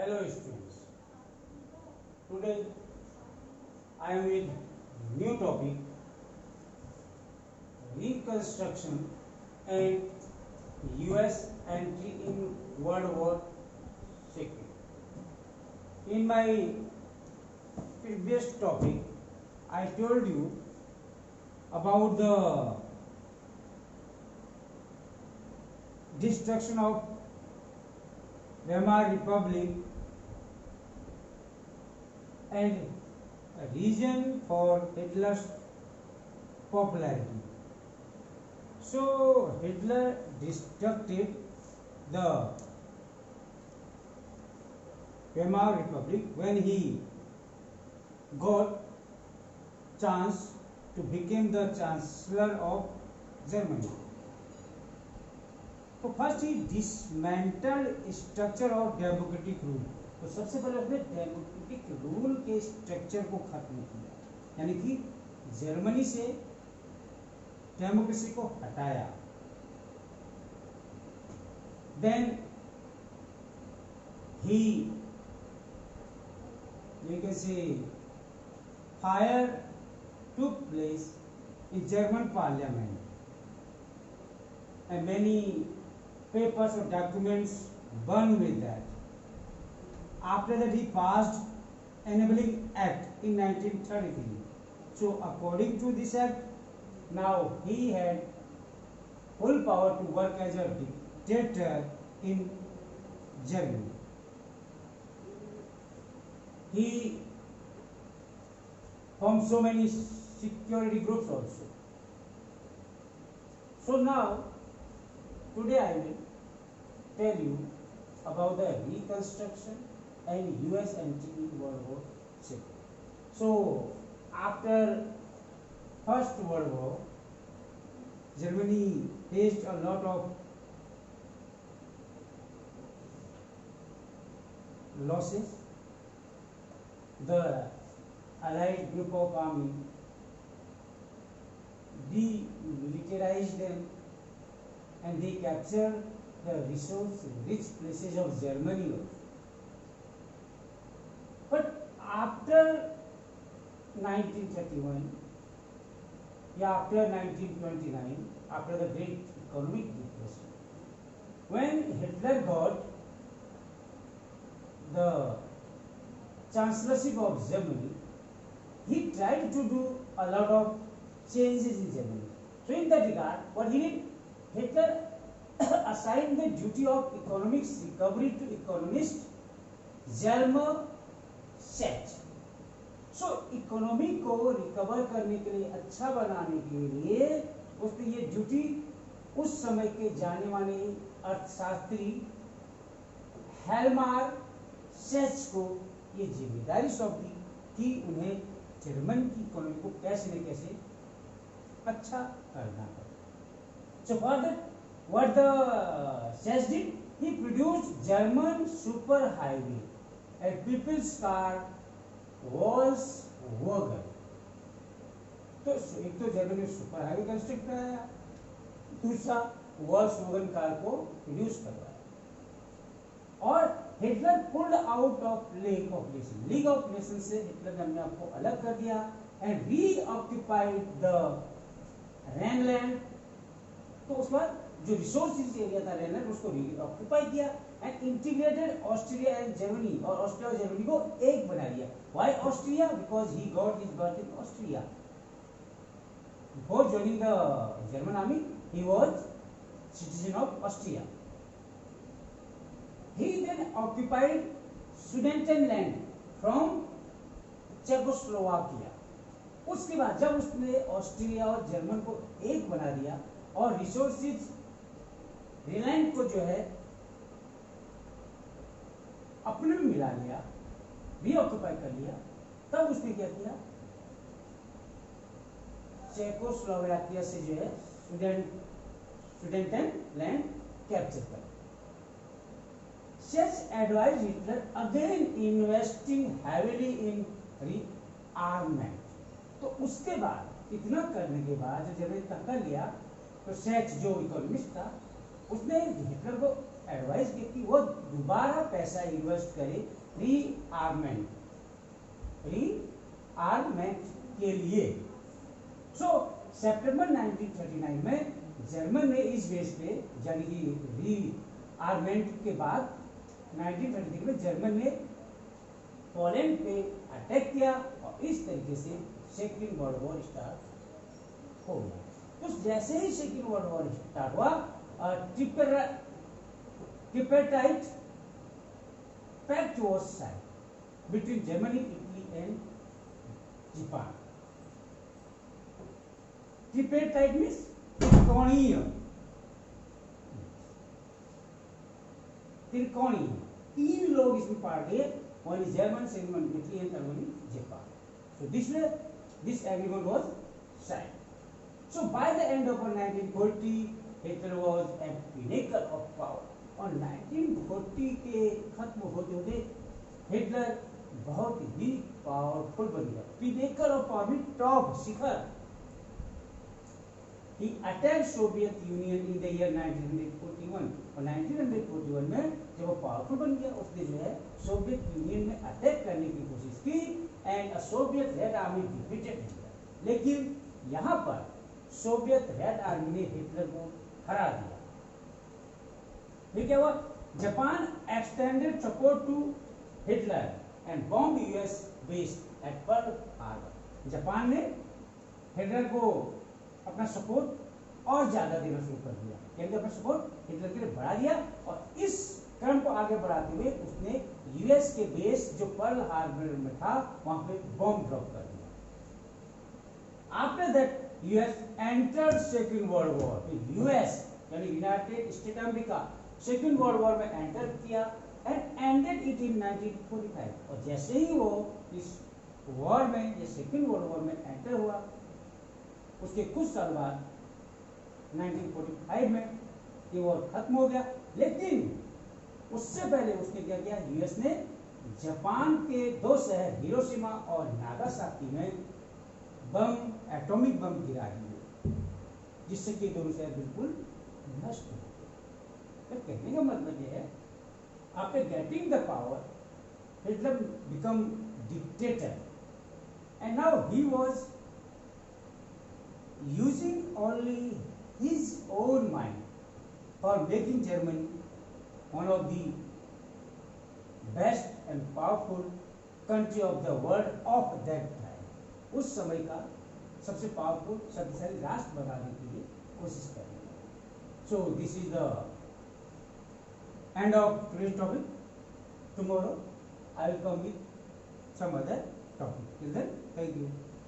Hello students, today I am with new topic reconstruction and US entry in World War II. In my previous topic I told you about the destruction of Weimar Republic and a reason for Hitler's popularity. So Hitler destructed the Weimar Republic when he got chance to become the Chancellor of Germany. तो first he dismantle structure of democratic rule. तो सबसे पहले उसने democratic rule के structure को खत्म किया, यानी कि जर्मनी से डेमोक्रेसी को हटाया। देन ही you can say fire took place in German parliament and many papers or documents burned with that. After that he passed Enabling Act in 1933. So according to this act, now he had full power to work as a dictator in Germany. He formed so many security groups also. So now today I will tell you about the reconstruction and US entry in World War II. So after First World War, Germany faced a lot of losses. The Allied group of army demilitarized them and they captured the resource-rich places of Germany also. But after 1931, after 1929, after the Great Economic Depression, when Hitler got the Chancellorship of Germany, he tried to do a lot of changes in Germany. So in that regard, what he did, Hitler assigned the duty of economic recovery to economist German Schett. So economy को recover करने के लिए, अच्छा बनाने के लिए उसने ये ड्यूटी उस समय के जाने माने अर्थशास्त्री हेलमार शेच को ये जिम्मेदारी सौंप दी कि उन्हें जर्मन की इकोनॉमी को कैसे न कैसे अच्छा करना है। So for that, what the Sachs did, he produced German superhighway, a people's car, Volkswagen. तो एक तो जर्मनी में सुपर हाईवे कंस्ट्रक्ट कराया, दूसरा वॉल्क्सवैगन कार को प्रोड्यूस करवाया। और Hitler pulled out of league of nation, league of nation से हिटलर ने अपने आप को अलग कर दिया एंड रीऑक्युपाइड द रेनलैंड। तो उस पर जो रिसोर्सेज एरिया था रेनलैंड उसको रीऑक्युपाई किया and integrated Austria and Germany, और ऑस्ट्रिया और जर्मनी को एक बना दिया। Why Austria? Because he got his birth in Austria. Before joining the German army he was citizen of Austria. He then occupied Sudetenland from Czechoslovakia. उसके बाद जब उसने ऑस्ट्रिया और जर्मन को एक बना दिया और रिसोर्सेज रिलैंड को जो है अपने में मिला लिया, रीऑक्युपाई कर लिया, तब उसने क्या किया, चेकोस्लोवाकिया से जो है सुडेटेनलैंड कैप्चर कर। Sachs advised Hitler again investing heavily in rearmament. तो उसके बाद इतना करने के बाद जब जर्मनी तक कर लिया तो सैक्स जो इकोनॉमिस्ट था उसने हिटलर को एडवाइस की कि वो दोबारा पैसा इन्वेस्ट करे रीआर्मेंट के लिए। सो सितंबर 1939 में जर्मन ने इस बेस पे, यानी कि रीआर्मेंट के बाद 1933 में जर्मन ने पोलैंड पे अटैक किया और इस तरीके से सेकेंड वर्ल्ड वॉर स्टार्ट हो गया। तो जैसे ही सेकेंड वर्ल्ड वॉर स्टार्ट हुआ, tripartite pact was signed between Germany, Italy and Japan. Tripartite means त्रिकोणीय, त्रिकोणीय, तीन लोग इसमें पार्ट गए, one is German, second one Italy and third one is Japan. So this agreement was signed. So by the end of 1940, Hitler was at pinnacle of power. और 1940 के खत्म होते होते हिटलर बहुत ही पावरफुल बन गया। पिनेकल ऑफ पावर में top, Shikhar. He attacked Soviet Union in the year 1941 और 1941 में जब वो पावरफुल बन गया, उसने जो है सोवियत यूनियन में अटैक करने की कोशिश की and Soviet red army defeated Hitler. लेकिन यहाँ पर सोवियत रेड आर्मी ने हिटलर को हरा दिया। फिर क्या हुआ? Japan extended support to Hitler and bomb US base at Pearl Harbor. Japan ने हिटलर को अपना सपोर्ट और ज्यादा देना शुरू कर दिया, यानी अपना सपोर्ट हिटलर के लिए बढ़ा दिया और इस क्रम को आगे बढ़ाते हुए उसने यूएस के बेस जो पर्ल हार्बर में था वहां पे बॉम्ब ड्रॉप कर दिया। After that US entered second world war. US यानी United State America second world war में एंटर किया एंड एंडेड इट इन 1945। और जैसे ही वो इस वॉर में, ये सेकेंड वर्ल्ड वॉर में एंटर हुआ, उसके कुछ साल बाद 1945 में ये वॉर खत्म हो गया। लेकिन उससे पहले उसने क्या किया? यूएस ने जापान के दो शहर हिरोशिमा और नागासाकी में बम, एटॉमिक बम गिरा दिए, जिससे कि दोनों शहर बिल्कुल नष्ट हो गए। तो कहने का मतलब यह है, after getting the power Hitler become dictator and now he was using only his own mind for making Germany one of the best and powerful country of the world of that time. उस समय का सबसे powerful, शक्तिशाली राष्ट्र बनाने के लिए कोशिश कर रहे हैं। So this is the end of today's topic. Tomorrow I will come with some other topic. Till then, thank you.